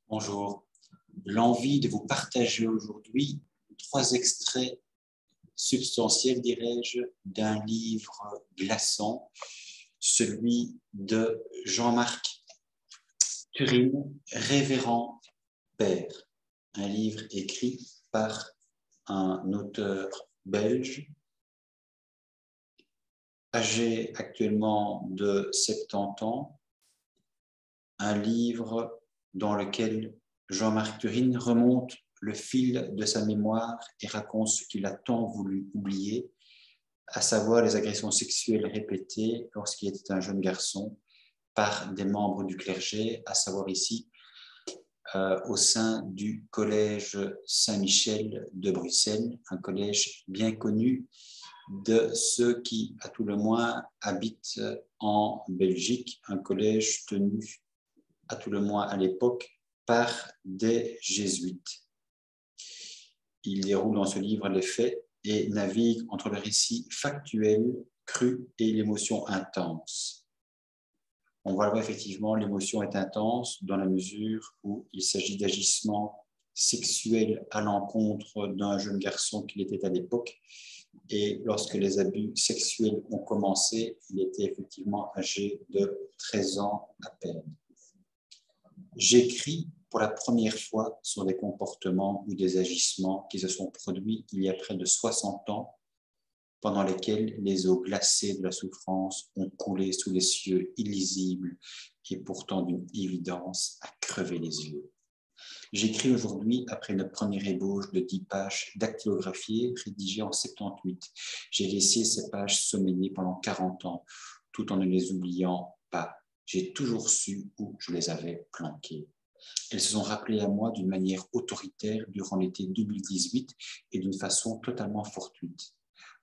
Bonjour. L'envie de vous partager aujourd'hui 3 extraits substantiels, dirais-je, d'un livre glaçant, celui de Jean-Marc Turine, Révérend Père, un livre écrit par un auteur belge, âgé actuellement de 70 ans, un livre dans lequel Jean-Marc Turine remonte le fil de sa mémoire et raconte ce qu'il a tant voulu oublier, à savoir les agressions sexuelles répétées lorsqu'il était un jeune garçon par des membres du clergé, à savoir ici au sein du collège Saint-Michel de Bruxelles, un collège bien connu de ceux qui, à tout le moins, habitent en Belgique, un collège tenu, à tout le moins à l'époque, par des jésuites. Il déroule dans ce livre les faits et navigue entre le récit factuel, cru et l'émotion intense. On voit là effectivement l'émotion est intense dans la mesure où il s'agit d'agissements sexuels à l'encontre d'un jeune garçon qu'il était à l'époque. Et lorsque les abus sexuels ont commencé, il était effectivement âgé de 13 ans à peine. J'écris pour la première fois sur des comportements ou des agissements qui se sont produits il y a près de 60 ans, pendant lesquels les eaux glacées de la souffrance ont coulé sous les cieux illisibles et pourtant d'une évidence à crever les yeux. J'écris aujourd'hui après une première ébauche de 10 pages dactylographiées rédigées en 78. J'ai laissé ces pages sommeiller pendant 40 ans, tout en ne les oubliant pas. J'ai toujours su où je les avais planquées. Elles se sont rappelées à moi d'une manière autoritaire durant l'été 2018 et d'une façon totalement fortuite.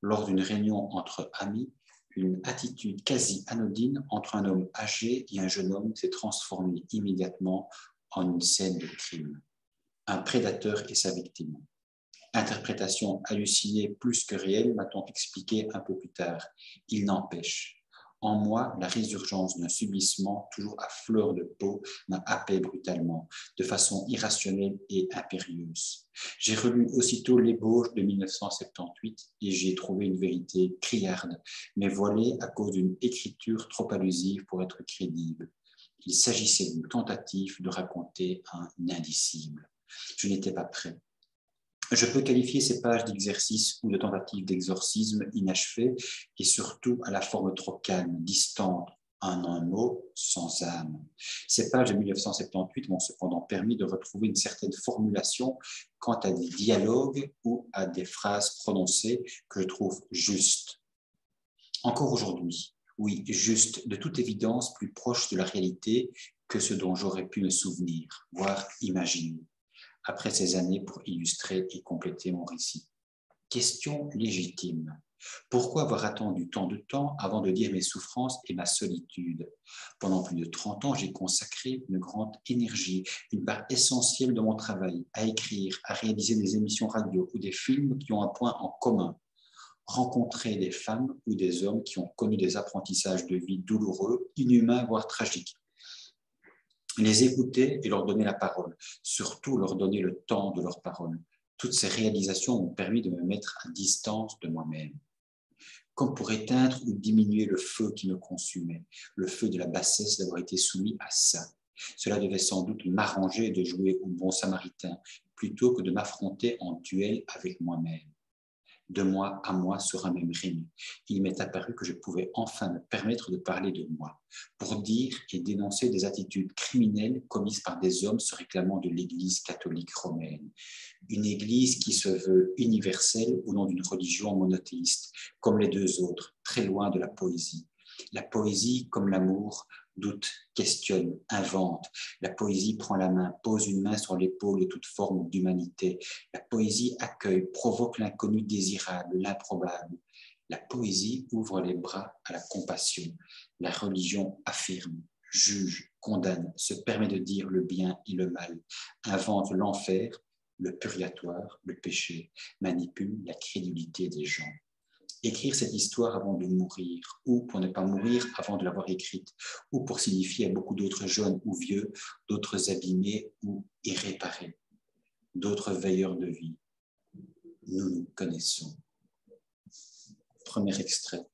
Lors d'une réunion entre amis, une attitude quasi anodine entre un homme âgé et un jeune homme s'est transformée immédiatement en une scène de crime. Un prédateur et sa victime. Interprétation hallucinée plus que réelle, m'a-t-on expliqué un peu plus tard. Il n'empêche. En moi, la résurgence d'un subissement toujours à fleur de peau m'a happé brutalement, de façon irrationnelle et impérieuse. J'ai relu aussitôt l'ébauche de 1978 et j'y ai trouvé une vérité criarde, mais voilée à cause d'une écriture trop allusive pour être crédible. Il s'agissait d'une tentative de raconter un indicible. Je n'étais pas prêt. Je peux qualifier ces pages d'exercice ou de tentative d'exorcisme inachevée et surtout à la forme trop calme, distante, en un mot, sans âme. Ces pages de 1978 m'ont cependant permis de retrouver une certaine formulation quant à des dialogues ou à des phrases prononcées que je trouve justes. Encore aujourd'hui, oui, juste, de toute évidence plus proche de la réalité que ce dont j'aurais pu me souvenir, voire imaginer après ces années pour illustrer et compléter mon récit. Question légitime. Pourquoi avoir attendu tant de temps avant de dire mes souffrances et ma solitude? Pendant plus de 30 ans, j'ai consacré une grande énergie, une part essentielle de mon travail, à écrire, à réaliser des émissions radio ou des films qui ont un point en commun. Rencontrer des femmes ou des hommes qui ont connu des apprentissages de vie douloureux, inhumains, voire tragiques. Les écouter et leur donner la parole, surtout leur donner le temps de leur parole. Toutes ces réalisations m'ont permis de me mettre à distance de moi-même. Comme pour éteindre ou diminuer le feu qui me consumait, le feu de la bassesse d'avoir été soumis à ça. Cela devait sans doute m'arranger de jouer au bon samaritain, plutôt que de m'affronter en duel avec moi-même. De moi à moi sur un même rythme. Il m'est apparu que je pouvais enfin me permettre de parler de moi, pour dire et dénoncer des attitudes criminelles commises par des hommes se réclamant de l'Église catholique romaine. Une Église qui se veut universelle au nom d'une religion monothéiste, comme les deux autres, très loin de la poésie. La poésie, comme l'amour, doute, questionne, invente. La poésie prend la main, pose une main sur l'épaule de toute forme d'humanité. La poésie accueille, provoque l'inconnu désirable, l'improbable. La poésie ouvre les bras à la compassion. La religion affirme, juge, condamne, se permet de dire le bien et le mal, invente l'enfer, le purgatoire, le péché, manipule la crédulité des gens. Écrire cette histoire avant de mourir, ou pour ne pas mourir avant de l'avoir écrite, ou pour signifier à beaucoup d'autres jeunes ou vieux, d'autres abîmés ou irréparés, d'autres veilleurs de vie. Nous nous connaissons. Premier extrait.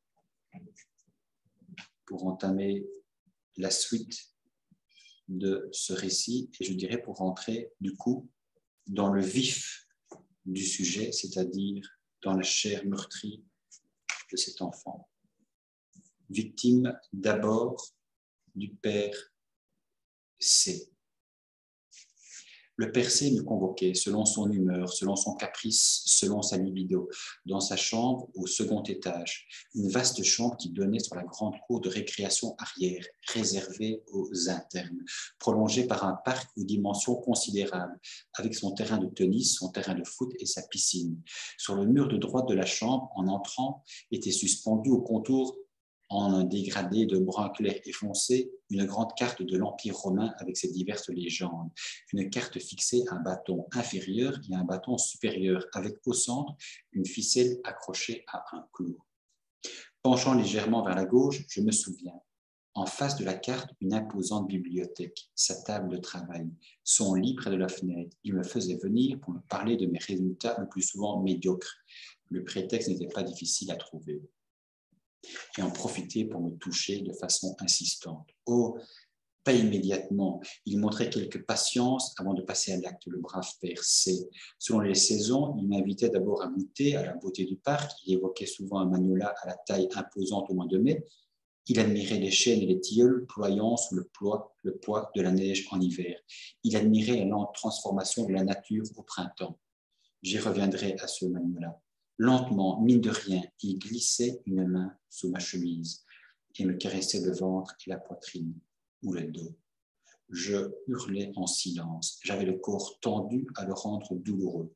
Pour entamer la suite de ce récit, et je dirais pour rentrer du coup dans le vif du sujet, c'est-à-dire dans la chair meurtrie de cet enfant. Victime d'abord du père C. Le père C me convoquait selon son humeur, selon son caprice, selon sa libido, dans sa chambre au second étage, une vaste chambre qui donnait sur la grande cour de récréation arrière, réservée aux internes, prolongée par un parc aux dimensions considérables, avec son terrain de tennis, son terrain de foot et sa piscine. Sur le mur de droite de la chambre, en entrant, était suspendue au contour en un dégradé de brun clair et foncé, une grande carte de l'Empire romain avec ses diverses légendes. Une carte fixée à un bâton inférieur et à un bâton supérieur, avec au centre une ficelle accrochée à un clou. Penchant légèrement vers la gauche, je me souviens. En face de la carte, une imposante bibliothèque, sa table de travail, son lit près de la fenêtre. Il me faisait venir pour me parler de mes résultats le plus souvent médiocres. Le prétexte n'était pas difficile à trouver. Et en profiter pour me toucher de façon insistante. Oh, pas immédiatement. Il montrait quelque patience avant de passer à l'acte, le brave père C. Selon les saisons, il m'invitait d'abord à goûter à la beauté du parc. Il évoquait souvent un magnolia à la taille imposante au mois de mai. Il admirait les chênes et les tilleuls ployant sous le poids de la neige en hiver. Il admirait la lente transformation de la nature au printemps. J'y reviendrai à ce magnolia. Lentement, mine de rien, il glissait une main sous ma chemise et me caressait le ventre et la poitrine ou le dos. Je hurlais en silence. J'avais le corps tendu à le rendre douloureux.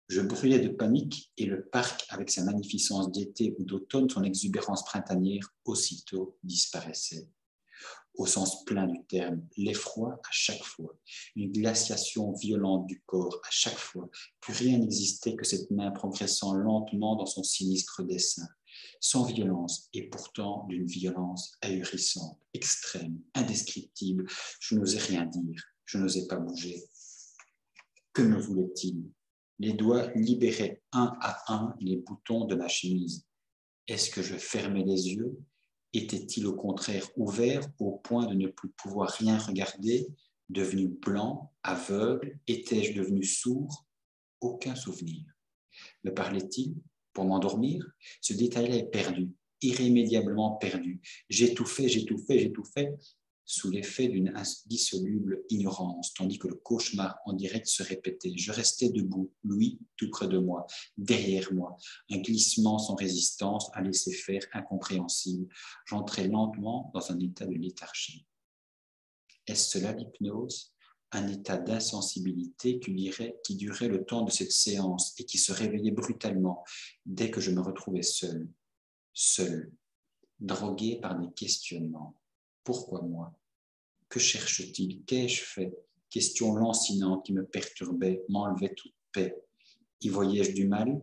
Je brûlais de panique et le parc, avec sa magnificence d'été ou d'automne, son exubérance printanière, aussitôt disparaissait. Au sens plein du terme, l'effroi à chaque fois, une glaciation violente du corps à chaque fois, plus rien n'existait que cette main progressant lentement dans son sinistre dessin, sans violence et pourtant d'une violence ahurissante, extrême, indescriptible. Je n'osais rien dire, je n'osais pas bouger. Que me voulait-il? Les doigts libéraient un à un les boutons de ma chemise. Est-ce que je fermais les yeux? Était-il au contraire ouvert au point de ne plus pouvoir rien regarder, devenu blanc, aveugle? Étais-je devenu sourd? Aucun souvenir. Me parlait-il pour m'endormir? Ce détail-là est perdu, irrémédiablement perdu. J'étouffais, sous l'effet d'une indissoluble ignorance, tandis que le cauchemar en direct se répétait. Je restais debout, lui tout près de moi, derrière moi, un glissement sans résistance, un laisser-faire incompréhensible. J'entrais lentement dans un état de léthargie. Est-ce cela l'hypnose? Un état d'insensibilité qui durait le temps de cette séance et qui se réveillait brutalement dès que je me retrouvais seul, drogué par des questionnements. Pourquoi moi? Que cherche-t-il? Qu'ai-je fait? Question lancinante qui me perturbait, m'enlevait toute paix. Y voyais-je du mal?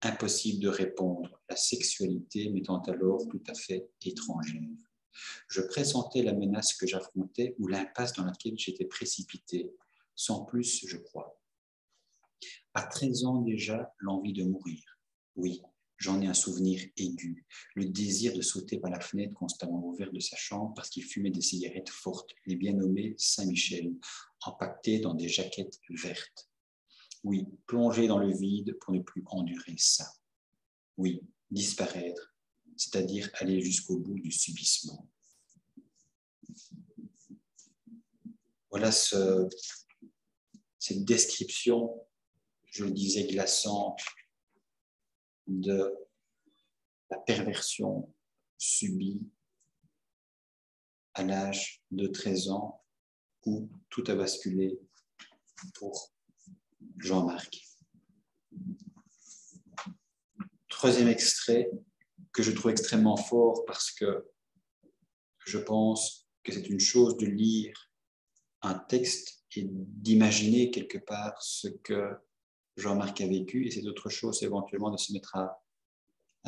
Impossible de répondre, la sexualité m'étant alors tout à fait étrangère. Je pressentais la menace que j'affrontais ou l'impasse dans laquelle j'étais précipité, sans plus, je crois. À 13 ans déjà, l'envie de mourir. Oui, j'en ai un souvenir aigu, le désir de sauter par la fenêtre constamment ouverte de sa chambre parce qu'il fumait des cigarettes fortes, les bien nommées Saint-Michel, empaquetées dans des jaquettes vertes. Oui, plonger dans le vide pour ne plus endurer ça. Oui, disparaître, c'est-à-dire aller jusqu'au bout du subissement. Voilà cette description, je le disais, glaçante de la perversion subie à l'âge de 13 ans où tout a basculé pour Jean-Marc. Troisième extrait que je trouve extrêmement fort parce que je pense que c'est une chose de lire un texte et d'imaginer quelque part ce que Jean-Marc a vécu et c'est autre chose éventuellement de se mettre à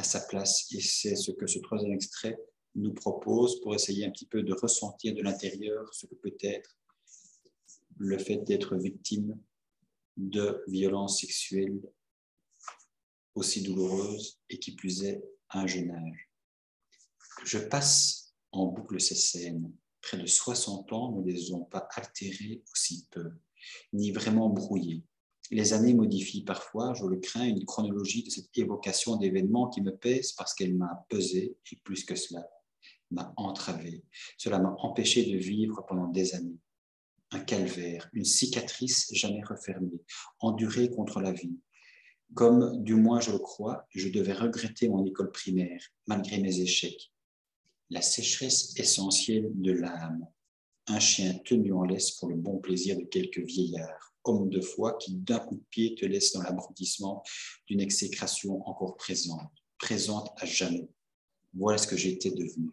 à sa place. Et c'est ce que ce troisième extrait nous propose pour essayer un petit peu de ressentir de l'intérieur ce que peut être le fait d'être victime de violences sexuelles aussi douloureuses et qui plus est à un jeune âge. Je passe en boucle ces scènes. Près de 60 ans ne les ont pas altérées aussi peu, ni vraiment brouillées. Les années modifient parfois, je le crains, une chronologie de cette évocation d'événements qui me pèse parce qu'elle m'a pesé, et plus que cela, m'a entravé. Cela m'a empêché de vivre pendant des années. Un calvaire, une cicatrice jamais refermée, endurée contre la vie. Comme, du moins je le crois, je devais regretter mon école primaire, malgré mes échecs. La sécheresse essentielle de l'âme, un chien tenu en laisse pour le bon plaisir de quelques vieillards, hommes de foi qui d'un coup de pied te laissent dans l'abrutissement d'une exécration encore présente à jamais. Voilà ce que j'étais devenu.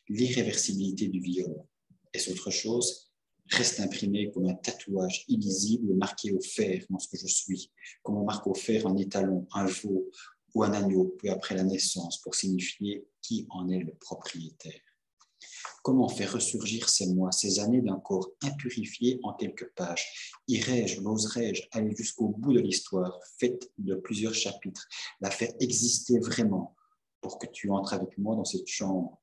L'irréversibilité du viol. Est-ce autre chose ? Reste imprimé comme un tatouage illisible marqué au fer dans ce que je suis, comme on marque au fer un étalon, un veau ou un agneau peu après la naissance pour signifier qui en est le propriétaire. Comment faire ressurgir ces mois, ces années d'un corps impurifié en quelques pages? Irai-je, n'oserais-je aller jusqu'au bout de l'histoire, faite de plusieurs chapitres, la faire exister vraiment pour que tu entres avec moi dans cette chambre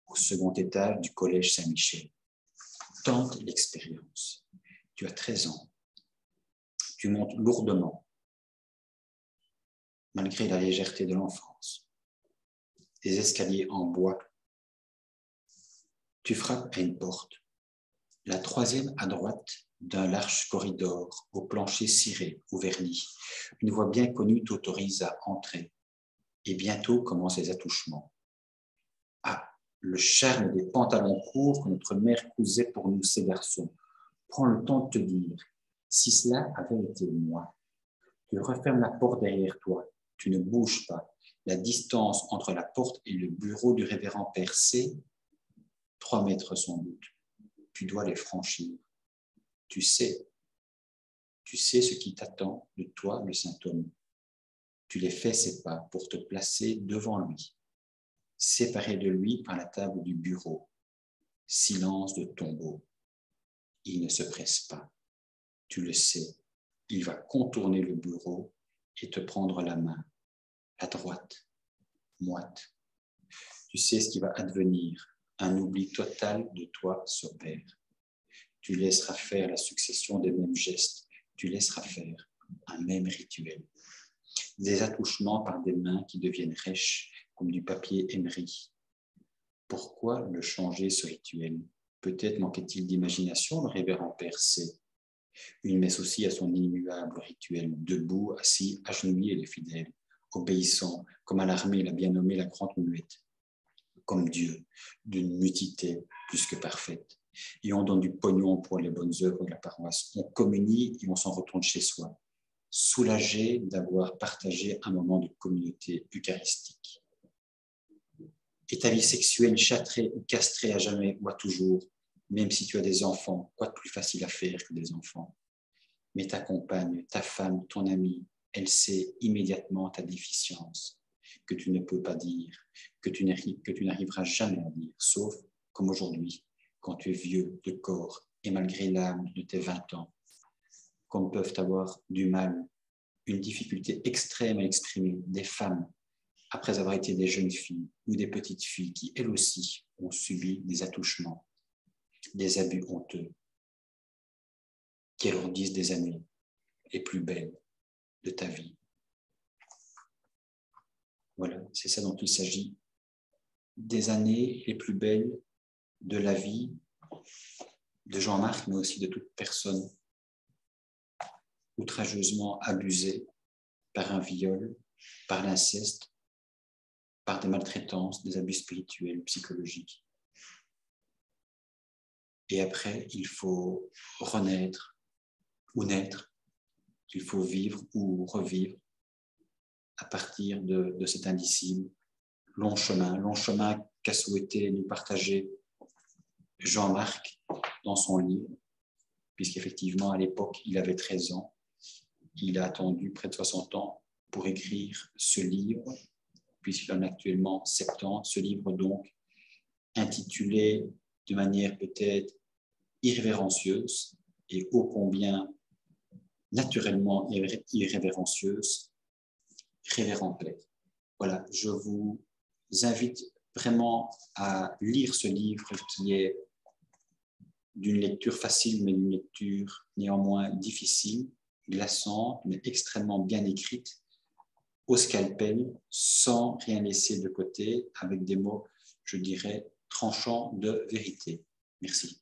au second étage du collège Saint-Michel? Tente l'expérience. Tu as 13 ans. Tu montes lourdement, malgré la légèreté de l'enfance. Des escaliers en bois. Tu frappes à une porte. La troisième à droite d'un large corridor au plancher ciré ou verni. Une voix bien connue t'autorise à entrer. Et bientôt commencent les attouchements. Ah, le charme des pantalons courts que notre mère cousait pour nous, ces garçons. Prends le temps de te dire, si cela avait été moi. Tu refermes la porte derrière toi. Tu ne bouges pas. La distance entre la porte et le bureau du révérend Père C, 3 mètres sans doute. Tu dois les franchir. Tu sais ce qui t'attend de toi, le saint homme. Tu les fais ces pas pour te placer devant lui, séparé de lui par la table du bureau. Silence de tombeau. Il ne se presse pas. Tu le sais. Il va contourner le bureau et te prendre la main, à droite, moite. Tu sais ce qui va advenir. Un oubli total de toi s'opère. Tu laisseras faire la succession des mêmes gestes. Tu laisseras faire un même rituel. Des attouchements par des mains qui deviennent rêches comme du papier émeri. Pourquoi le changer, ce rituel? Peut-être manquait-il d'imagination, le révérend Père C. Une messe aussi à son immuable rituel, debout, assis, agenouillés les fidèles, obéissant, comme à l'armée l'a bien nommé la grande muette, comme Dieu, d'une mutité plus que parfaite. Et on donne du pognon pour les bonnes œuvres de la paroisse. On communie et on s'en retourne chez soi, soulagé d'avoir partagé un moment de communauté eucharistique. Et ta vie sexuelle châtrée ou castrée à jamais ou à toujours, même si tu as des enfants, quoi de plus facile à faire que des enfants? Mais ta compagne, ta femme, ton amie, elle sait immédiatement ta déficience, que tu ne peux pas dire, que tu n'arriveras jamais à dire, sauf comme aujourd'hui, quand tu es vieux de corps et malgré l'âme de tes 20 ans, comme peuvent avoir du mal, une difficulté extrême à exprimer des femmes après avoir été des jeunes filles ou des petites filles qui, elles aussi, ont subi des attouchements, des abus honteux, qui alourdissent des années les plus belles de ta vie. Voilà, c'est ça dont il s'agit. Des années les plus belles de la vie de Jean-Marc, mais aussi de toute personne outrageusement abusée par un viol, par l'inceste, par des maltraitances, des abus spirituels, psychologiques. Et après, il faut renaître ou naître, il faut vivre ou revivre à partir de cet indicible long chemin qu'a souhaité nous partager Jean-Marc dans son livre, puisqu'effectivement, à l'époque, il avait 13 ans. Il a attendu près de 60 ans pour écrire ce livre, puisqu'il en a actuellement 70, ce livre donc intitulé de manière peut-être irrévérencieuse et ô combien naturellement irrévérencieuse, Révérend Claire. Voilà, je vous invite vraiment à lire ce livre qui est d'une lecture facile, mais d'une lecture néanmoins difficile, glaçante, mais extrêmement bien écrite, au scalpel, sans rien laisser de côté, avec des mots, je dirais, tranchants de vérité. Merci.